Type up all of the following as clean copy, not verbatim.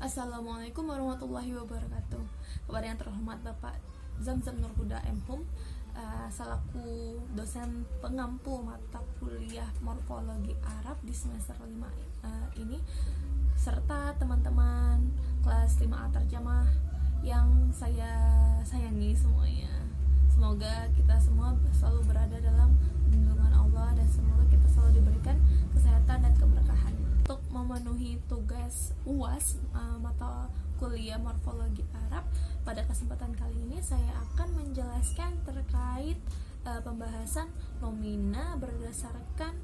Assalamualaikum warahmatullahi wabarakatuh. Kepada yang terhormat Bapak Zamzam Nurhuda M.Hum, selaku dosen pengampu mata kuliah morfologi Arab di semester 5 ini, serta teman-teman kelas 5A terjemah yang saya sayangi semuanya. Semoga kita semua selalu berada dalam lindungan Allah dan semoga kita selalu diberikan kesehatan dan keberkahan. Untuk memenuhi tugas UAS mata kuliah morfologi Arab, pada kesempatan kali ini saya akan menjelaskan terkait pembahasan nomina berdasarkan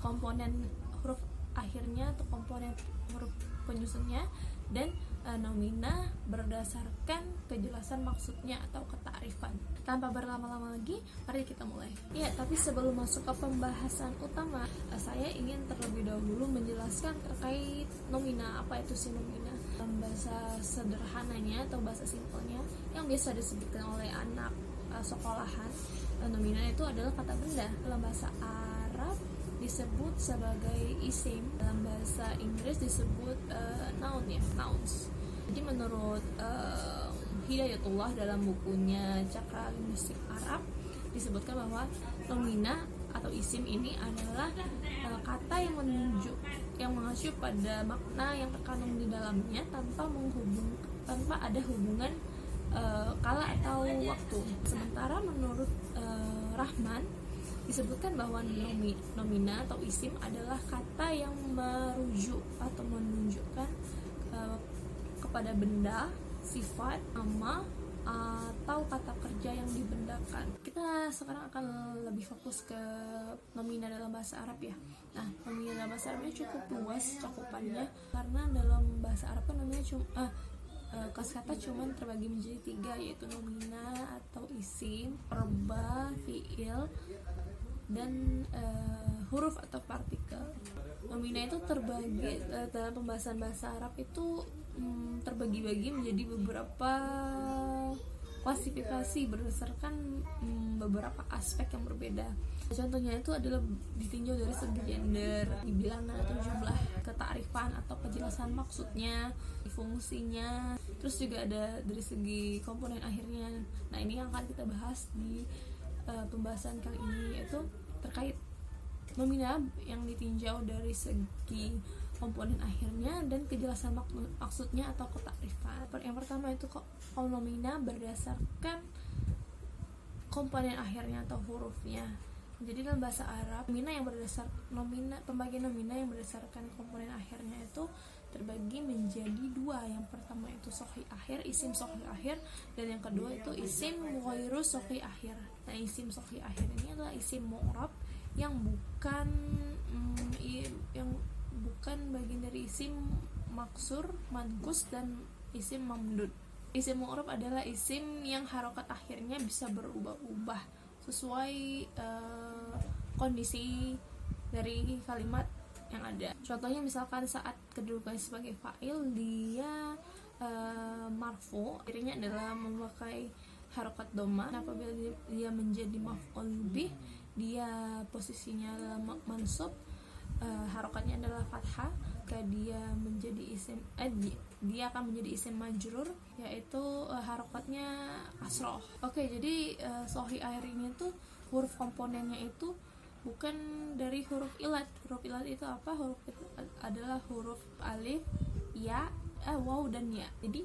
komponen huruf akhirnya atau komponen huruf penyusunnya, dan nomina berdasarkan kejelasan maksudnya atau ketakrifan. Tanpa berlama-lama lagi, mari kita mulai. Ya, tapi sebelum masuk ke pembahasan utama, saya ingin terlebih dahulu menjelaskan terkait nomina. Apa itu sih nomina? Bahasa sederhananya atau bahasa simpelnya yang biasa disebutkan oleh anak sekolahan, nomina itu adalah kata benda. Dalam bahasa Arab disebut sebagai isim, dalam bahasa Inggris disebut noun ya, nouns. Jadi menurut Hidayatullah dalam bukunya Cakra Linguistik Arab disebutkan bahwa nomina atau isim ini adalah kata yang mengacu pada makna yang terkandung di dalamnya tanpa ada hubungan kala atau waktu. Sementara menurut Rahman disebutkan bahwa nomina atau isim adalah kata yang merujuk atau menunjukkan kepada benda, sifat, nama, atau kata kerja yang dibendakan. Kita sekarang akan lebih fokus ke nomina dalam bahasa Arab ya. Nah, nomina dalam bahasa Arabnya cukup luas cakupannya, karena dalam bahasa Arab kan nomina kosakata cuma terbagi menjadi 3, yaitu nomina atau isim, verba, fiil, dan huruf atau partikel. Nomina itu terbagi dalam pembahasan bahasa Arab itu terbagi-bagi menjadi beberapa klasifikasi berdasarkan beberapa aspek yang berbeda. Contohnya itu adalah ditinjau dari segi gender, bilangan atau jumlah, ketakrifan atau kejelasan maksudnya, fungsinya, terus juga ada dari segi komponen akhirnya. Nah, ini yang akan kita bahas di pembahasan kali ini, yaitu terkait nomina yang ditinjau dari segi komponen akhirnya dan kejelasan maksudnya atau ketakrifan. Yang pertama itu kalau nomina berdasarkan komponen akhirnya atau hurufnya. Jadi dalam bahasa Arab, pembagian nomina yang berdasarkan komponen akhirnya itu terbagi menjadi 2. Yang pertama itu sahih akhir, isim sahih akhir, dan yang kedua itu isim ghairu sahih akhir. Nah, isim sahih akhir ini adalah isim mu'rab yang bukan bagian dari isim maksur, mankus, dan isim mamdud. Isim mu'rab adalah isim yang harokat akhirnya bisa berubah-ubah sesuai kondisi dari kalimat yang ada. Contohnya misalkan saat kedudukannya sebagai fa'il, dia marfu, akhirnya adalah memakai harokat dhamma. Apabila dia menjadi maf'ul bih, dia posisinya adalah mansub, harokatnya adalah fathah. Dia akan menjadi isim majrur, yaitu harokatnya kasroh. Oke, jadi sahih akhir ini tuh huruf komponennya itu bukan dari huruf ilat. Huruf ilat itu apa? Huruf itu adalah huruf alif, ya, waw, dan ya. Jadi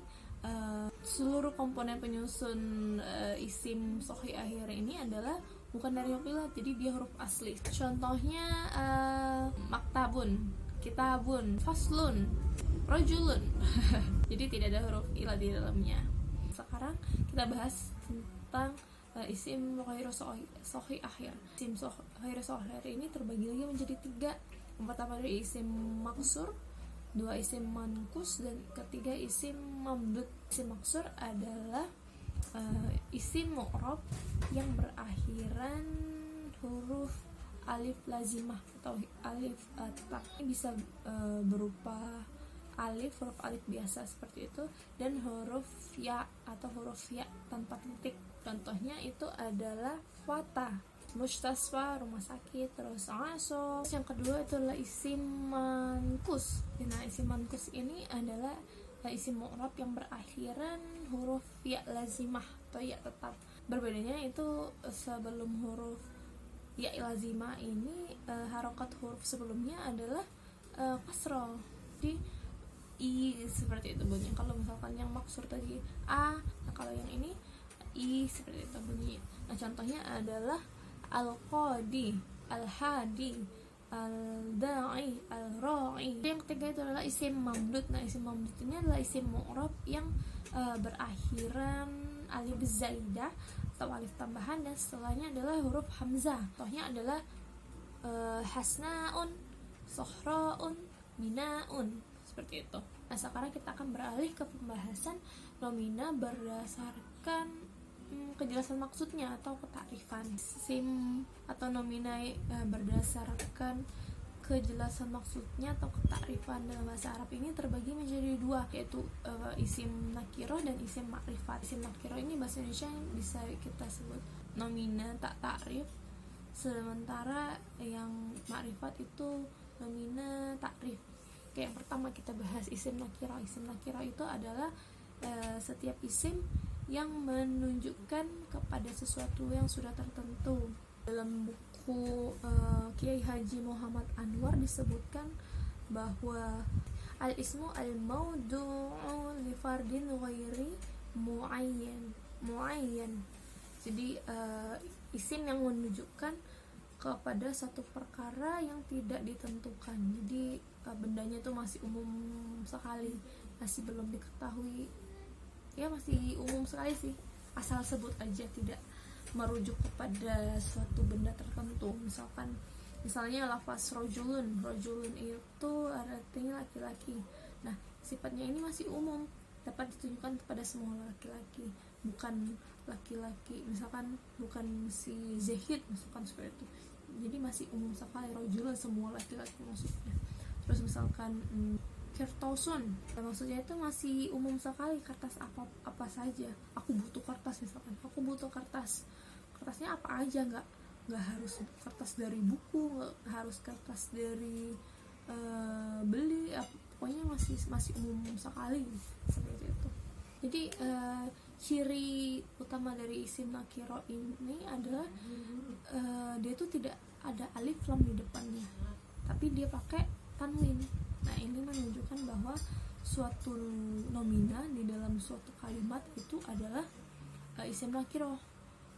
seluruh komponen penyusun isim sahih akhir ini adalah bukan dari huruf ilat, jadi dia huruf asli. Contohnya maktabun, kitabun, faslun, rajulun. Jadi tidak ada huruf ilat di dalamnya. Sekarang kita bahas tentang isim ghairu sahih akhir. Isim ghairu sahih akhir ini terbagi lagi menjadi 3. Yang pertama dari isim maksur, 2 isim mankus, dan ketiga isim mamdud. Isim maksur adalah isim mu'rab yang berakhiran huruf alif lazimah atau alif tak. Ini bisa berupa huruf alif biasa seperti itu, dan huruf ya atau huruf ya tanpa titik. Contohnya itu adalah fatah, mustasfa, rumah sakit, terus aso. Yang kedua itu adalah isim mankus. Nah, isim mankus ini adalah isim mu'rab yang berakhiran huruf ya lazimah atau ya tetap. Berbedanya itu sebelum huruf ya lazimah ini harokat huruf sebelumnya adalah kasroh, jadi i seperti itu bunyinya. Kalau misalkan yang maksur tadi a, nah kalau yang ini i seperti itu bunyi. Nah contohnya adalah al-qadi, al-hadi, al-da'i, al-ra'i. Yang ketiga itu adalah isim mamdud. Nah isim mamdud ini adalah isim mu'rab yang berakhiran alif zaidah atau alif tambahan dan setelahnya adalah huruf hamzah. Contohnya adalah hasnaun, sohraun, binaun, seperti itu. Nah sekarang kita akan beralih ke pembahasan nomina berdasarkan kejelasan maksudnya atau ketakrifan. Isim atau nomina berdasarkan kejelasan maksudnya atau ketakrifan dalam bahasa Arab ini terbagi menjadi dua, yaitu isim nakiroh dan isim makrifat. Isim nakiroh ini bahasa Indonesia bisa kita sebut nomina tak takrif, sementara yang makrifat itu nomina takrif. Oke, yang pertama kita bahas isim nakiroh. Isim nakiroh itu adalah setiap isim yang menunjukkan kepada sesuatu yang sudah tertentu. Dalam buku Kiai Haji Muhammad Anwar disebutkan bahwa al-ismu al-maudu'u li fardin ghairi muayyan. Jadi isim yang menunjukkan kepada satu perkara yang tidak ditentukan. Jadi bendanya itu masih umum sekali, masih belum diketahui, ya masih umum sekali sih, asal sebut aja, tidak merujuk kepada suatu benda tertentu. Misalnya lafaz rojulun itu artinya laki-laki. Nah sifatnya ini masih umum, dapat ditujukan kepada semua laki-laki, bukan laki-laki, misalkan bukan si Zahid misalkan seperti itu. Jadi masih umum sekali, rojulun semua laki-laki maksudnya. Terus misalkan kertosun, maksudnya itu masih umum sekali, kertas apa saja. Aku butuh kertas, misalkan aku butuh kertasnya apa aja, nggak harus kertas dari buku, nggak harus kertas dari beli, pokoknya masih umum sekali seperti itu. Jadi ciri utama dari isim nakiro ini adalah dia itu tidak ada alif lam di depannya, tapi dia pakai tanwin. Nah ini menunjukkan bahwa suatu nomina di dalam suatu kalimat itu adalah isim nakiro,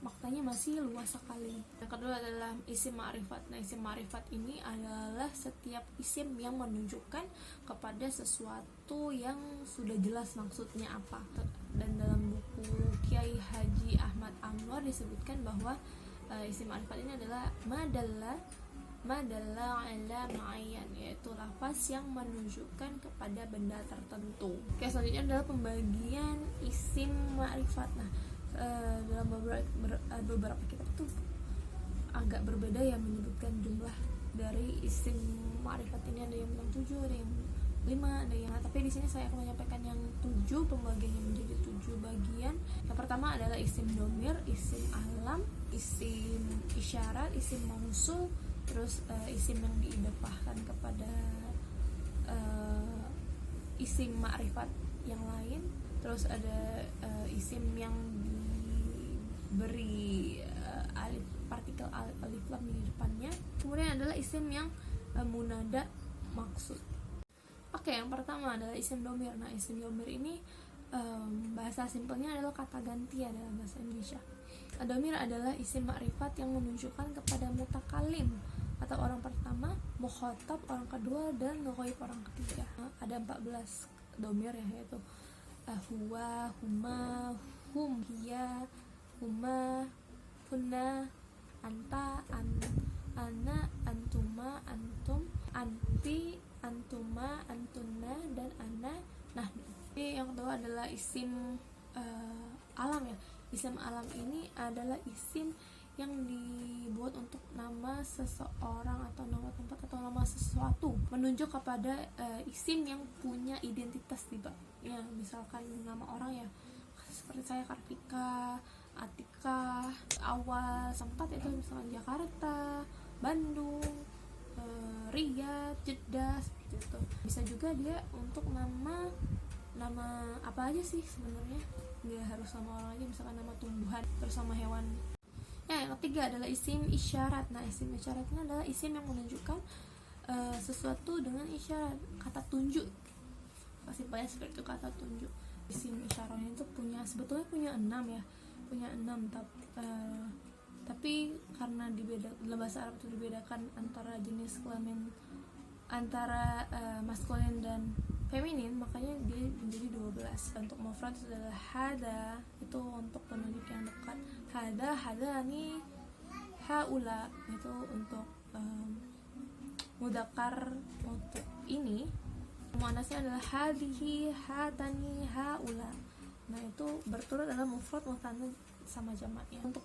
maknanya masih luas sekali. Yang kedua adalah isim ma'rifat. Nah isim ma'rifat ini adalah setiap isim yang menunjukkan kepada sesuatu yang sudah jelas maksudnya apa. Dan dalam buku Kiai Haji Ahmad Anwar disebutkan bahwa isim ma'rifat ini adalah madalla ala ma'ayyan, yaitu lafaz yang menunjukkan kepada benda tertentu. Oke, selanjutnya adalah pembagian isim ma'rifat. Nah dalam beberapa kitab itu agak berbeda ya menyebutkan jumlah dari isim ma'rifat ini. Ada yang bilang 7, ada yang 5, ada yang tapi di sini saya akan menyampaikan yang 7, pembagiannya menjadi 7 bagian. Yang pertama adalah isim domir, isim alam, isim isyarat, isim mausul, terus isim yang diidafahkan kepada isim ma'rifat yang lain, terus ada isim yang diberi alif, partikel alif lam di depannya. Kemudian adalah isim yang munada maksud. Oke, yang pertama adalah isim domir. Nah isim domir ini bahasa simpelnya adalah kata ganti ya dalam bahasa Indonesia. Domir adalah isim ma'rifat yang menunjukkan kepada mutakalim atau orang pertama, mukhatab orang kedua, dan ghaib orang ketiga. Ada 14 domir ya, yaitu huwa, huma, hum, hiya, huma, hunna, anta, ana, antuma, antum, anti, antuma, antunna, dan ana. Nah ini yang kedua adalah isim alam ya. Isim alam ini adalah isim yang dibuat untuk nama seseorang atau nama tempat atau nama sesuatu, menunjuk kepada isim yang punya identitas tiba. Ya, misalkan nama orang ya, seperti saya Kartika, Atika, Awal, tempat itu misalkan Jakarta, Bandung, Riyadh, Jeddah, seperti itu. Bisa juga dia untuk nama nama apa aja sih sebenarnya, nggak harus sama orang aja, misalkan nama tumbuhan terus sama hewan. Ya, yang ketiga adalah isim isyarat. Nah, isim isyaratnya adalah isim yang menunjukkan sesuatu dengan isyarat, kata tunjuk. Simpelnya seperti itu, kata tunjuk. Isim isyaratnya itu sebetulnya punya 6 ya, punya 6, tapi karena dalam bahasa Arab itu dibedakan antara jenis kelamin, antara maskulin dan feminin, makanya dia menjadi 12. Untuk mufrad itu adalah hada, itu untuk penunjuk yang dekat. Hadani, haula itu untuk mudzakkar, untuk ini. Muannasnya adalah hadihi, hatani, haula. Nah, itu berturut dalam mufrad, musanna sama jamaknya. Untuk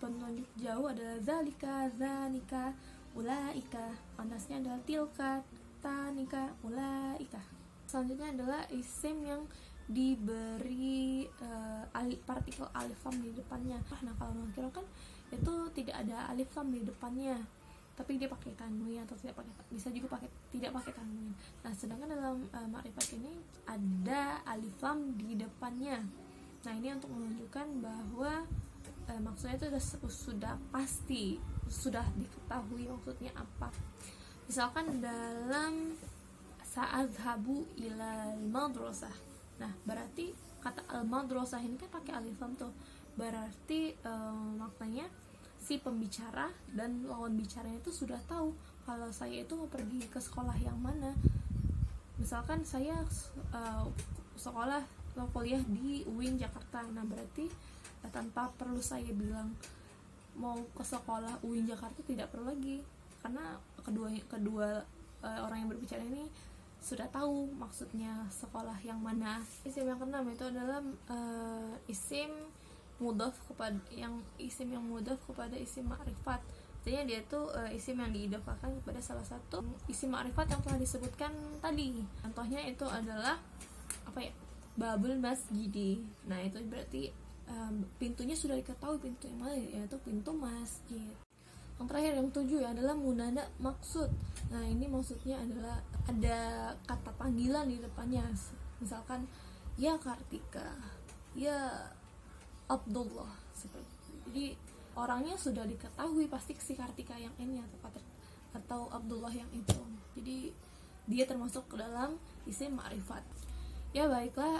penunjuk jauh adalah zalika, zanika, ulaika. Muannasnya adalah tilka, tanika, ulaika. Selanjutnya adalah isim yang diberi partikel alif lam di depannya. Nah, kalau nakiro kan itu tidak ada alif lam di depannya, tapi dia pakai tanwin atau bisa juga tidak pakai tanwin. Nah, sedangkan dalam ma'rifat ini ada alif lam di depannya. Nah, ini untuk menunjukkan bahwa maksudnya itu sudah pasti, sudah diketahui maksudnya apa. Misalkan dalam sa'adhabu ilal madrasah. Nah, berarti kata al-madrasah ini kan pakai alif lam tuh. Berarti maknanya si pembicara dan lawan bicaranya itu sudah tahu kalau saya itu mau pergi ke sekolah yang mana. Misalkan saya kuliah di UIN Jakarta. Nah, berarti tanpa perlu saya bilang mau ke sekolah UIN Jakarta, tidak perlu lagi, karena kedua orang yang berbicara ini sudah tahu maksudnya sekolah yang mana. Isim yang keenam itu adalah isim mudhaf kepada isim yang mudhaf kepada isim ma'rifat. Artinya dia tuh isim yang diidhafakan kepada salah satu isim ma'rifat yang telah disebutkan tadi. Contohnya itu adalah babul masjidi. Nah, itu berarti pintunya sudah diketahui, pintu yang mana, yaitu pintu masjid. Yang terakhir, yang 7 adalah munada maksud. Nah, ini maksudnya adalah ada kata panggilan di depannya. Misalkan ya Kartika, ya Abdullah, seperti itu. Jadi orangnya sudah diketahui pasti si Kartika yang ini atau Abdullah yang itu. Jadi dia termasuk ke dalam isim ma'rifat. Ya, baiklah,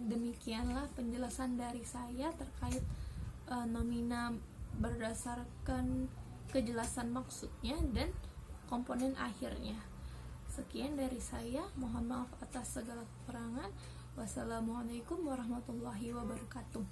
demikianlah penjelasan dari saya terkait nomina berdasarkan kejelasan maksudnya dan komponen akhirnya. Sekian dari saya, mohon maaf atas segala kekurangan. Wassalamualaikum warahmatullahi wabarakatuh.